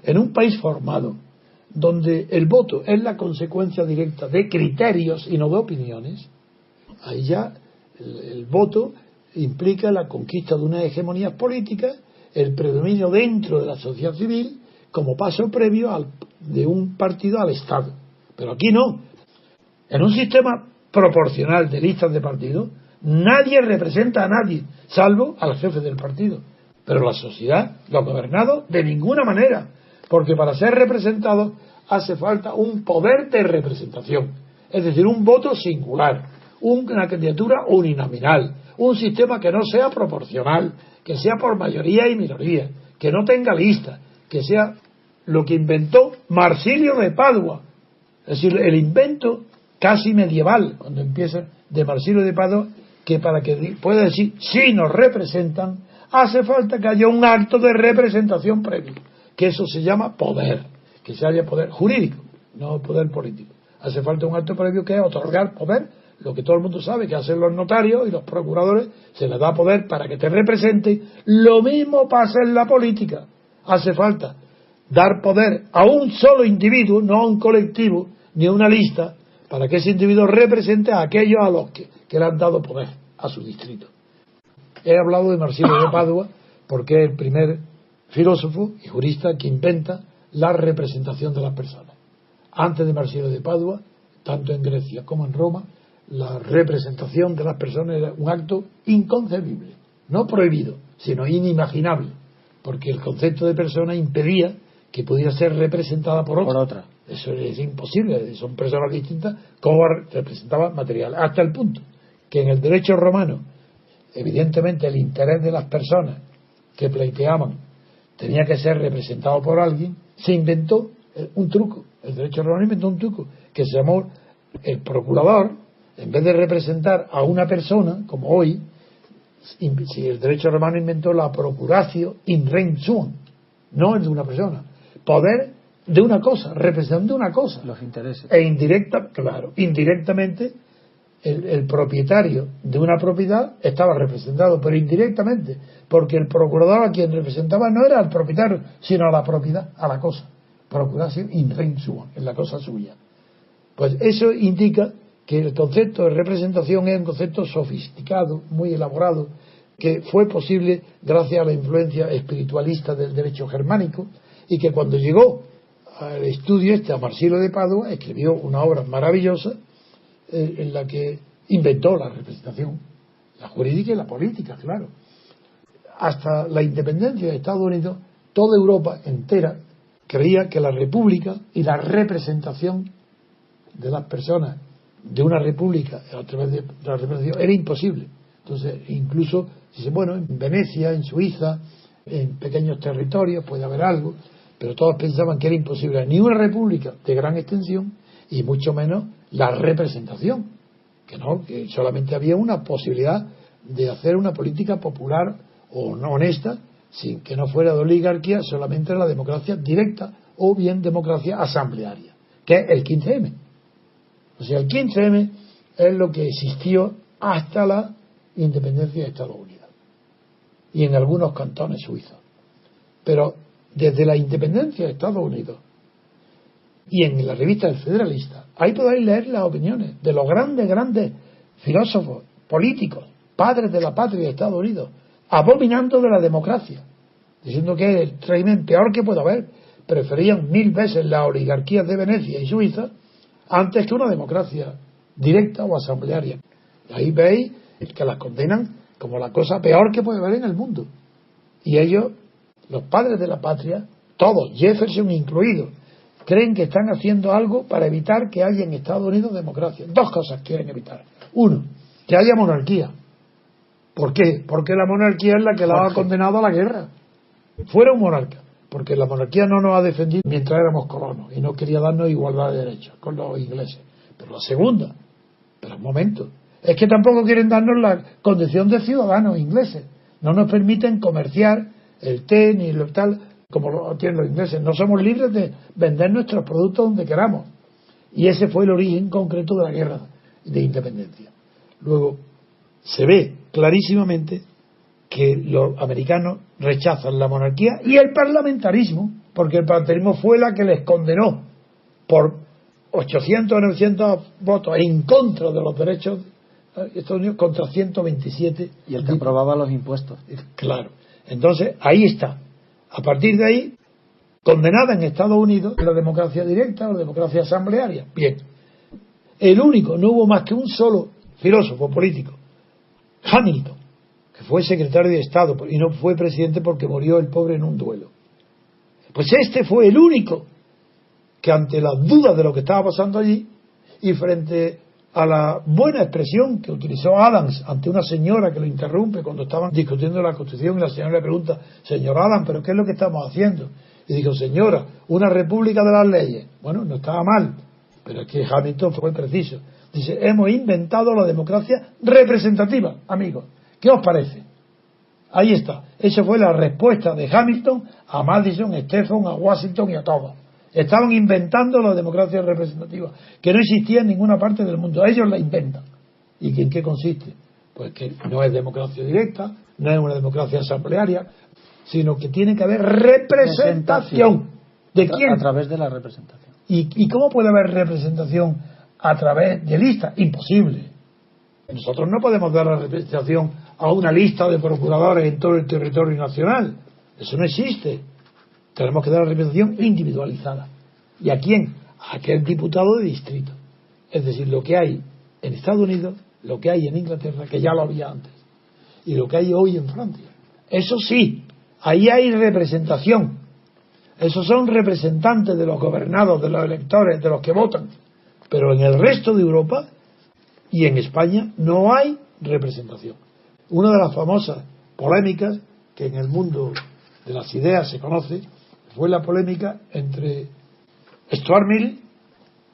En un país formado, donde el voto es la consecuencia directa de criterios y no de opiniones, ahí ya el voto implica la conquista de unas hegemonías políticas, el predominio dentro de la sociedad civil como paso previo de un partido al Estado. Pero aquí no. En un sistema proporcional de listas de partidos, nadie representa a nadie, salvo al jefe del partido. Pero la sociedad, los gobernados, de ninguna manera, porque para ser representados hace falta un poder de representación, es decir, un voto singular, una candidatura uninominal, un sistema que no sea proporcional, que sea por mayoría y minoría, que no tenga lista, que sea lo que inventó Marsilio de Padua, es decir, el invento casi medieval, cuando empieza de Marsilio de Padua, que para que pueda decir si nos representan, hace falta que haya un acto de representación previo, que eso se llama poder, que se haya poder jurídico, no poder político. Hace falta un acto previo que es otorgar poder, lo que todo el mundo sabe que hacen los notarios y los procuradores, se les da poder para que te represente. Lo mismo pasa en la política. Hace falta dar poder a un solo individuo, no a un colectivo ni a una lista, para que ese individuo represente a aquellos a los que le han dado poder a su distrito. He hablado de Marsilio de Padua porque es el primer filósofo y jurista que inventa la representación de las personas. Antes de Marsilio de Padua, tanto en Grecia como en Roma, la representación de las personas era un acto inconcebible, no prohibido, sino inimaginable, porque el concepto de persona impedía que pudiera ser representada por otra. Eso es imposible, son personas distintas, como representaba material, hasta el punto que en el derecho romano, evidentemente el interés de las personas que pleiteaban tenía que ser representado por alguien, se inventó un truco, el derecho romano inventó un truco que se llamó el procurador. En vez de representar a una persona, como hoy, si el derecho romano inventó la procuratio in rem suum, no es de una persona, poder de una cosa, representando una cosa. Los intereses. E indirectamente, el propietario de una propiedad estaba representado, pero indirectamente, porque el procurador a quien representaba no era al propietario, sino a la propiedad, a la cosa. Procuratio in rem suum, en la cosa suya. Pues eso indica que el concepto de representación es un concepto sofisticado, muy elaborado, que fue posible gracias a la influencia espiritualista del derecho germánico, y que cuando llegó al estudio a Marsilio de Padua, escribió una obra maravillosa en la que inventó la representación, la jurídica y la política, claro. Hasta la independencia de Estados Unidos, toda Europa entera creía que la república y la representación de las personas de una república a través de la representación era imposible. Entonces, incluso, bueno, en Venecia, en Suiza, en pequeños territorios puede haber algo, pero todos pensaban que era imposible ni una república de gran extensión y mucho menos la representación, que solamente había una posibilidad de hacer una política popular o no honesta, sin que no fuera de oligarquía, solamente la democracia directa o bien democracia asamblearia, que es el 15M. O sea, el 15M es lo que existió hasta la independencia de Estados Unidos y en algunos cantones suizos. Pero desde la independencia de Estados Unidos y en la revista del Federalista, ahí podéis leer las opiniones de los grandes filósofos, políticos, padres de la patria de Estados Unidos, abominando de la democracia, diciendo que es el régimen peor que puede haber. Preferían 1000 veces las oligarquías de Venecia y Suiza antes que una democracia directa o asamblearia. Ahí veis que las condenan como la cosa peor que puede haber en el mundo. Y ellos, los padres de la patria, todos, Jefferson incluido, creen que están haciendo algo para evitar que haya en Estados Unidos democracia. Dos cosas quieren evitar. Uno, que haya monarquía. ¿Por qué? Porque la monarquía es la que la ha condenado a la guerra. Fuera un monarca. Porque la monarquía no nos ha defendido mientras éramos colonos y no quería darnos igualdad de derechos con los ingleses. Pero la segunda, pero un momento, es que tampoco quieren darnos la condición de ciudadanos ingleses. No nos permiten comerciar el té ni lo tal como lo tienen los ingleses. No somos libres de vender nuestros productos donde queramos. Y ese fue el origen concreto de la guerra de independencia. Luego, se ve clarísimamente que los americanos rechazan la monarquía y el parlamentarismo, porque el parlamentarismo fue la que les condenó por 800 o 900 votos en contra de los derechos de Estados Unidos contra 127. Y el que aprobaba los impuestos. Claro. Entonces, ahí está. A partir de ahí, condenada en Estados Unidos la democracia directa o la democracia asamblearia. Bien. El único, no hubo más que un solo filósofo político, Hamilton, que fue secretario de Estado y no fue presidente porque murió el pobre en un duelo. Pues este fue el único que, ante las dudas de lo que estaba pasando allí y frente a la buena expresión que utilizó Adams ante una señora que lo interrumpe cuando estaban discutiendo la Constitución, y la señora le pregunta: señor Adams, ¿pero qué es lo que estamos haciendo? Y dijo: señora, una república de las leyes. Bueno, no estaba mal, pero es que Hamilton fue preciso. Dice: hemos inventado la democracia representativa, amigos. ¿Qué os parece? Ahí está. Esa fue la respuesta de Hamilton a Madison, a Stephen, a Washington y a todos. Estaban inventando la democracia representativa, que no existía en ninguna parte del mundo. Ellos la inventan. ¿Y en qué consiste? Pues que no es democracia directa, no es una democracia asamblearia, sino que tiene que haber representación. ¿De quién? A través de la representación. ¿Y cómo puede haber representación a través de listas? Imposible. Nosotros no podemos dar la representación a una lista de procuradores en todo el territorio nacional. Eso no existe. Tenemos que dar la representación individualizada. ¿Y a quién? A aquel diputado de distrito. Es decir, lo que hay en Estados Unidos, lo que hay en Inglaterra, que ya lo había antes, y lo que hay hoy en Francia. Eso sí, ahí hay representación. Esos son representantes de los gobernados, de los electores, de los que votan. Pero en el resto de Europa y en España no hay representación. Una de las famosas polémicas que en el mundo de las ideas se conoce fue la polémica entre Stuart Mill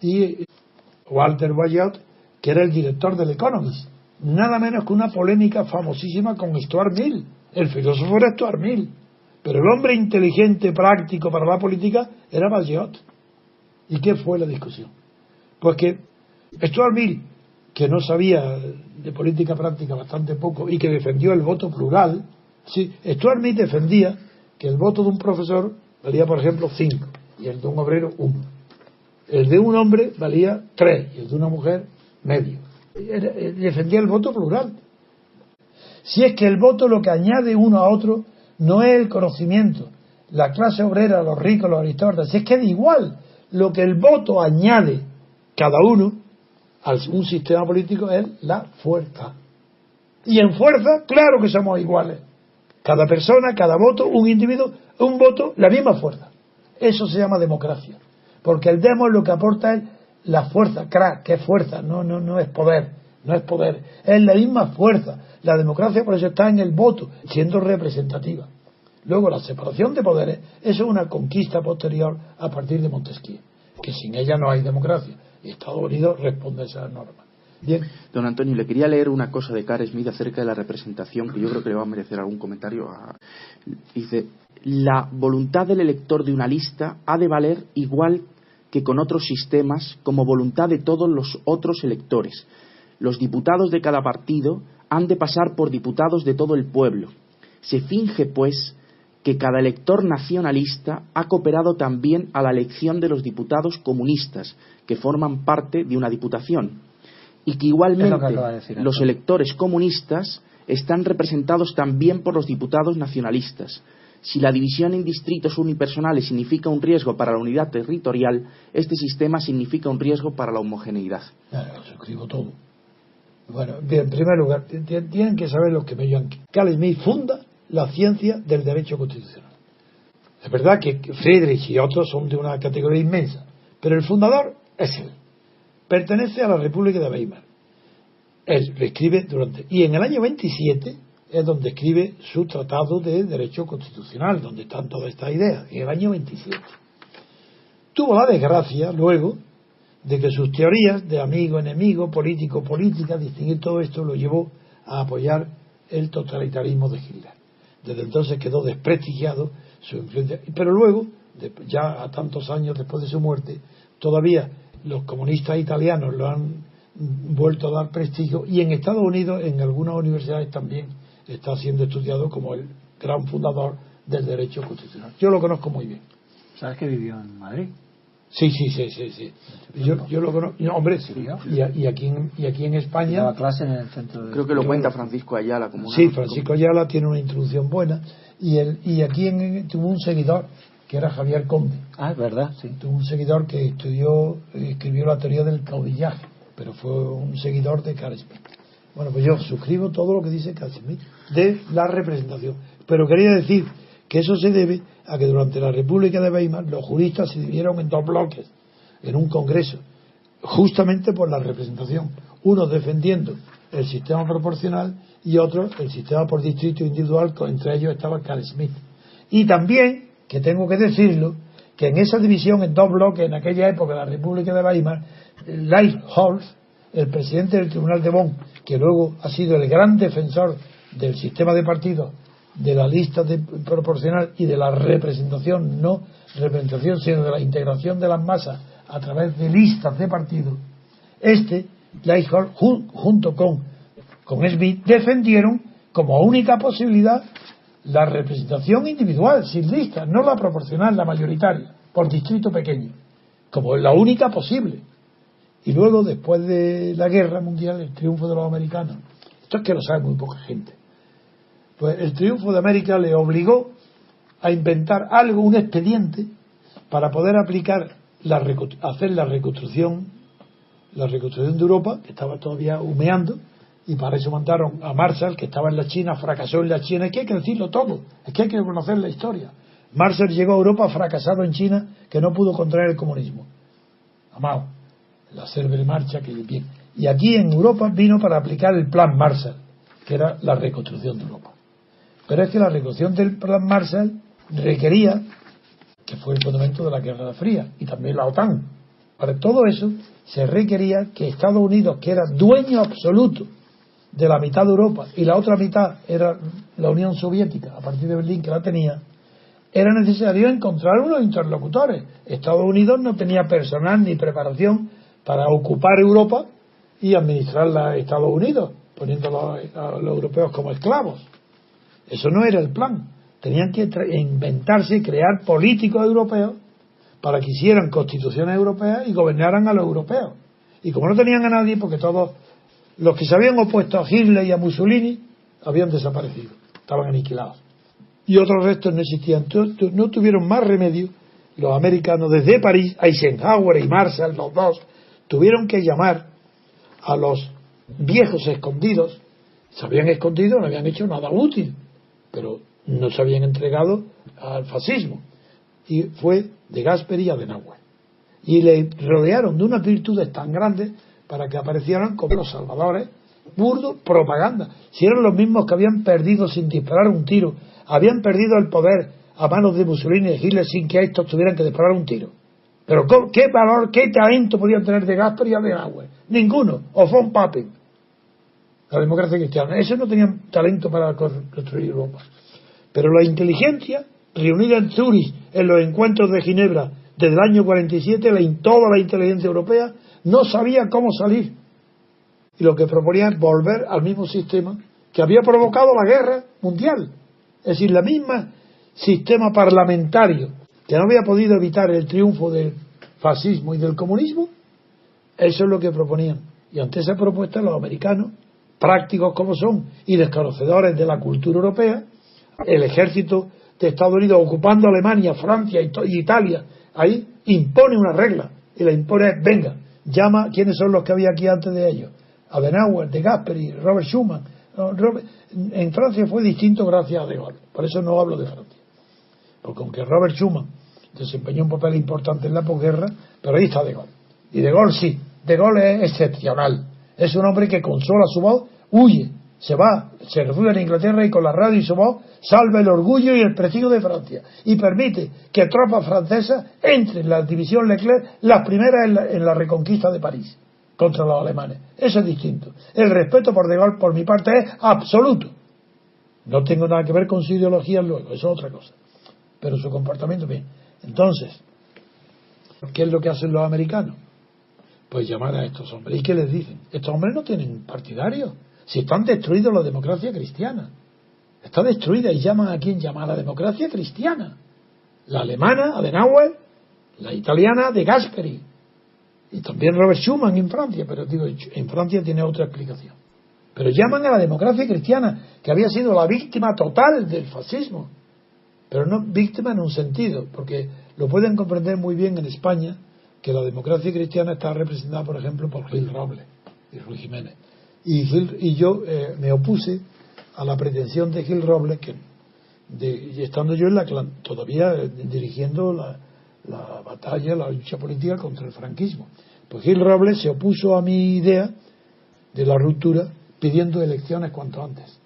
y Walter Bayard, que era el director del Economist. Nada menos que una polémica famosísima con Stuart Mill. El filósofo era Stuart Mill, pero el hombre inteligente, práctico para la política era Bayard. ¿Y qué fue la discusión? Pues que Stuart Mill, que no sabía de política práctica bastante poco y que defendió el voto plural, sí, Stuart Mill defendía que el voto de un profesor valía, por ejemplo, 5 y el de un obrero 1. El de un hombre valía 3 y el de una mujer medio. Defendía el voto plural. Si es que el voto lo que añade uno a otro no es el conocimiento, la clase obrera, los ricos, los aristócratas, si es que da igual, lo que el voto añade cada uno a un sistema político es la fuerza. Y en fuerza, claro que somos iguales. Cada persona, cada voto, un individuo, un voto, la misma fuerza. Eso se llama democracia. Porque el demos lo que aporta es la fuerza, que es fuerza, no es poder, no es poder, es la misma fuerza. La democracia por eso está en el voto, siendo representativa. Luego la separación de poderes, eso es una conquista posterior a partir de Montesquieu, que sin ella no hay democracia. Y Estados Unidos responde a esas normas. Bien. Don Antonio, le quería leer una cosa de Carl Smith acerca de la representación, que yo creo que le va a merecer algún comentario. Dice: la voluntad del elector de una lista ha de valer igual que con otros sistemas como voluntad de todos los otros electores. Los diputados de cada partido han de pasar por diputados de todo el pueblo. Se finge, pues, que cada elector nacionalista ha cooperado también a la elección de los diputados comunistas, que forman parte de una diputación, y que igualmente los electores comunistas están representados también por los diputados nacionalistas. Si la división en distritos unipersonales significa un riesgo para la unidad territorial, este sistema significa un riesgo para la homogeneidad. Lo suscribo todo. Bueno, bien, en primer lugar, tienen que saber los que me llaman. Carl Smith funda la ciencia del derecho constitucional. Es verdad que Friedrich y otros son de una categoría inmensa, pero el fundador es él. Pertenece a la República de Weimar. Él lo escribe y en el año 27 es donde escribe su tratado de derecho constitucional, donde están todas estas ideas, en el año 27. Tuvo la desgracia, luego, de que sus teorías de amigo, enemigo, político, política, distinguir todo esto, lo llevó a apoyar el totalitarismo de Hitler. Desde entonces quedó desprestigiado su influencia. Pero luego, ya a tantos años después de su muerte, todavía los comunistas italianos lo han vuelto a dar prestigio, y en Estados Unidos, en algunas universidades también está siendo estudiado como el gran fundador del derecho constitucional. Yo lo conozco muy bien. ¿Sabes que vivió en Madrid? Sí. Yo lo conozco. No, hombre, y aquí en España. Daba clase en el centro de... Creo que lo cuenta Francisco Ayala. Como Sí, Francisco Ayala tiene una introducción buena. Y aquí tuvo un seguidor, que era Javier Conde. Ah, es verdad, sí. Tuvo un seguidor que escribió la teoría del caudillaje, pero fue un seguidor de Carl Schmitt. Bueno, pues yo suscribo todo lo que dice Carl Schmitt de la representación. Pero quería decir que eso se debe a que durante la República de Weimar los juristas se dividieron en dos bloques en un congreso, justamente por la representación, unos defendiendo el sistema proporcional y otros el sistema por distrito individual, entre ellos estaba Carl Schmitt. Y también, que tengo que decirlo, que en esa división en dos bloques en aquella época de la República de Weimar, Leichtholf, el presidente del Tribunal de Bonn, que luego ha sido el gran defensor del sistema de partidos, de la lista proporcional y de la representación, no representación, sino de la integración de las masas a través de listas de partidos, Leichtholf, junto con Schmitt, defendieron como única posibilidad la representación individual, sin listas, no la proporcional, la mayoritaria, por distrito pequeño, como la única posible. Y luego, después de la guerra mundial, el triunfo de los americanos, esto es que lo sabe muy poca gente, pues el triunfo de América le obligó a inventar algo, un expediente, para poder aplicar, hacer la reconstrucción de Europa, que estaba todavía humeando, y para eso mandaron a Marshall, que estaba en la China, fracasó en la China. Es que hay que decirlo todo, es que hay que conocer la historia. Marshall llegó a Europa fracasado en China, que no pudo contraer el comunismo. Amado, la célebre marcha que bien. Y aquí en Europa vino para aplicar el plan Marshall, que era la reconstrucción de Europa. Pero es que la reconstrucción del plan Marshall requería, que fue el fundamento de la Guerra Fría, y también la OTAN. Para todo eso se requería que Estados Unidos, que era dueño absoluto de la mitad de Europa y la otra mitad era la Unión Soviética, a partir de Berlín, que la tenía, era necesario encontrar unos interlocutores. Estados Unidos no tenía personal ni preparación para ocupar Europa y administrarla a Estados Unidos, poniendo a los europeos como esclavos. Eso no era el plan. Tenían que inventarse y crear políticos europeos para que hicieran constituciones europeas y gobernaran a los europeos. Y como no tenían a nadie, porque todos los que se habían opuesto a Hitler y a Mussolini habían desaparecido, estaban aniquilados. Y otros restos no existían. No tuvieron más remedio los americanos desde París, Eisenhower y Marshall, los dos, tuvieron que llamar a los viejos escondidos. Se habían escondido, no habían hecho nada útil, pero no se habían entregado al fascismo. Y fue de Gasperi y Adenauer. Y le rodearon de unas virtudes tan grandes para que aparecieran como los salvadores, burdo, propaganda. Si eran los mismos que habían perdido sin disparar un tiro, habían perdido el poder a manos de Mussolini y Hitler sin que estos tuvieran que disparar un tiro. Pero ¿qué valor, qué talento podían tener de Gasperi y Adenauer? Ninguno. O von Papen, la democracia cristiana. Esos no tenían talento para construir Europa. Pero la inteligencia, reunida en Zúrich en los encuentros de Ginebra desde el año 47, toda la inteligencia europea no sabía cómo salir. Y lo que proponía es volver al mismo sistema que había provocado la guerra mundial. Es decir, la misma sistema parlamentario que no había podido evitar el triunfo del fascismo y del comunismo. Eso es lo que proponían. Y ante esa propuesta los americanos, prácticos como son y desconocedores de la cultura europea, el ejército de Estados Unidos ocupando Alemania, Francia y Italia, ahí impone una regla, y la impone, venga, llama, ¿quiénes son los que había aquí antes de ellos? Adenauer, de Gasperi, Robert Schuman. En Francia fue distinto gracias a De Gaulle, por eso no hablo de Francia, porque aunque Robert Schuman desempeñó un papel importante en la posguerra, pero ahí está De Gaulle, y De Gaulle sí, De Gaulle es excepcional, es un hombre que consola su voz, huye, se va, se refugia en Inglaterra y con la radio y su voz salva el orgullo y el prestigio de Francia y permite que tropas francesas entren en la división Leclerc, las primeras en la reconquista de París contra los alemanes. Eso es distinto. El respeto por De Gaulle por mi parte es absoluto. No tengo nada que ver con su ideología luego, eso es otra cosa, pero su comportamiento bien. Entonces, ¿qué es lo que hacen los americanos? Pues llamar a estos hombres. ¿Y qué les dicen? Estos hombres no tienen partidarios. Si están destruidos la democracia cristiana, está destruida, y llaman a quién, llama a la democracia cristiana. La alemana, Adenauer, la italiana, De Gasperi, y también Robert Schuman en Francia, pero digo, en Francia tiene otra explicación. Pero llaman a la democracia cristiana, que había sido la víctima total del fascismo, pero no víctima en un sentido, porque lo pueden comprender muy bien en España, que la democracia cristiana está representada, por ejemplo, por Gil Robles y Ruiz Jiménez. Y yo me opuse a la pretensión de Gil Robles, estando yo todavía dirigiendo la batalla, la lucha política contra el franquismo. Pues Gil Robles se opuso a mi idea de la ruptura pidiendo elecciones cuanto antes.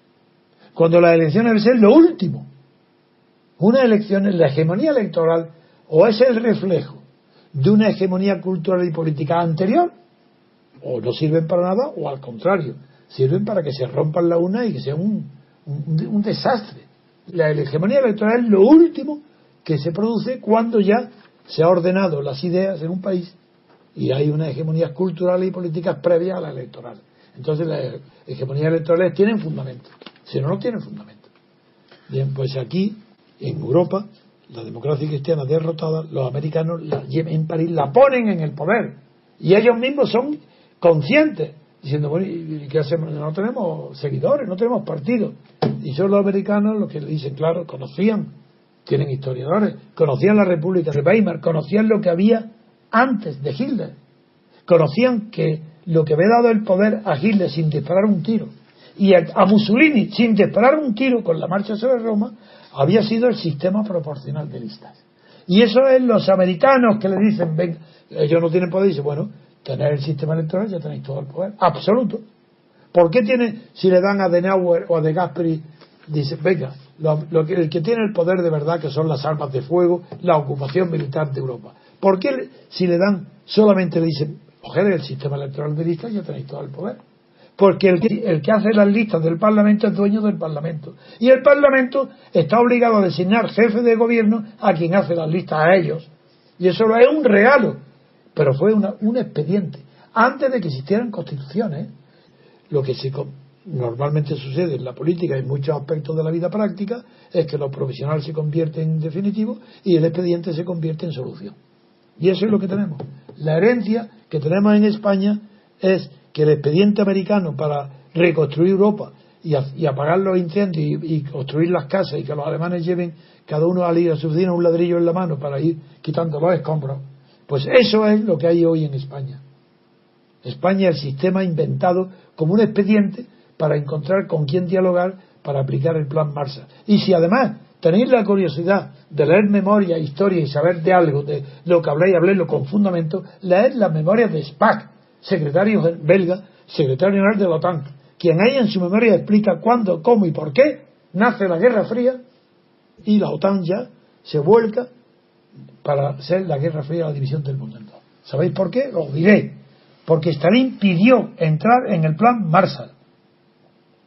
Cuando las elecciones deben ser lo último. Unas elecciones, la hegemonía electoral, o es el reflejo de una hegemonía cultural y política anterior, o no sirven para nada, o al contrario, sirven para que se rompan la una y que sea un desastre. La hegemonía electoral es lo último que se produce cuando ya se han ordenado las ideas en un país y hay unas hegemonías culturales y políticas previas a la electoral. Entonces las hegemonías electorales tienen fundamento, si no, no tienen fundamento. Bien, pues aquí, en Europa, la democracia cristiana derrotada, los americanos en París la ponen en el poder y ellos mismos son conscientes, diciendo, bueno, ¿y qué hacemos? No tenemos seguidores, no tenemos partidos. Y son los americanos los que le dicen, claro, conocían, tienen historiadores, conocían la República de Weimar, conocían lo que había antes de Hitler, conocían que lo que había dado el poder a Hitler sin disparar un tiro y a Mussolini sin disparar un tiro con la marcha sobre Roma había sido el sistema proporcional de listas. Y eso es los americanos que le dicen, ven, ellos no tienen poder, y dicen, bueno, tener el sistema electoral ya tenéis todo el poder absoluto. ¿Por qué si le dan a Adenauer o a De Gasperi, dice, venga, el que tiene el poder de verdad, que son las armas de fuego, la ocupación militar de Europa? ¿Por qué si le dan, solamente le dicen, coger el sistema electoral de listas, ya tenéis todo el poder? Porque el que hace las listas del Parlamento es dueño del Parlamento. Y el Parlamento está obligado a designar jefe de gobierno a quien hace las listas a ellos. Y eso es un regalo. Pero fue un expediente. Antes de que existieran constituciones, lo que normalmente sucede en la política y en muchos aspectos de la vida práctica es que lo provisional se convierte en definitivo y el expediente se convierte en solución. Y eso es lo que tenemos. La herencia que tenemos en España es que el expediente americano para reconstruir Europa y apagar los incendios y construir las casas y que los alemanes lleven cada uno a su oficina un ladrillo en la mano para ir quitando los escombros, pues eso es lo que hay hoy en España. España es el sistema inventado como un expediente para encontrar con quién dialogar para aplicar el plan Marshall. Y si además tenéis la curiosidad de leer memoria, historia y saber de algo, de lo que habléis con fundamento, leed las memorias de Spaak, secretario belga, secretario general de la OTAN, quien ahí en su memoria explica cuándo, cómo y por qué nace la Guerra Fría y la OTAN ya se vuelca para ser la Guerra Fría, la división del mundo. ¿Sabéis por qué? Os diré. Porque Stalin pidió entrar en el plan Marshall,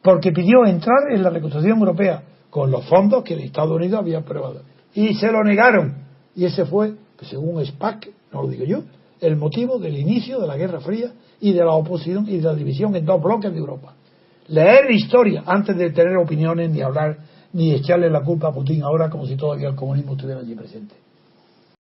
porque pidió entrar en la reconstrucción europea con los fondos que el Estados Unidos había aprobado y se lo negaron, y ese fue, según Spaak, no lo digo yo, el motivo del inicio de la Guerra Fría y de la oposición y de la división en dos bloques de Europa. Leer historia antes de tener opiniones, ni hablar, ni echarle la culpa a Putin ahora como si todavía el comunismo estuviera allí presente.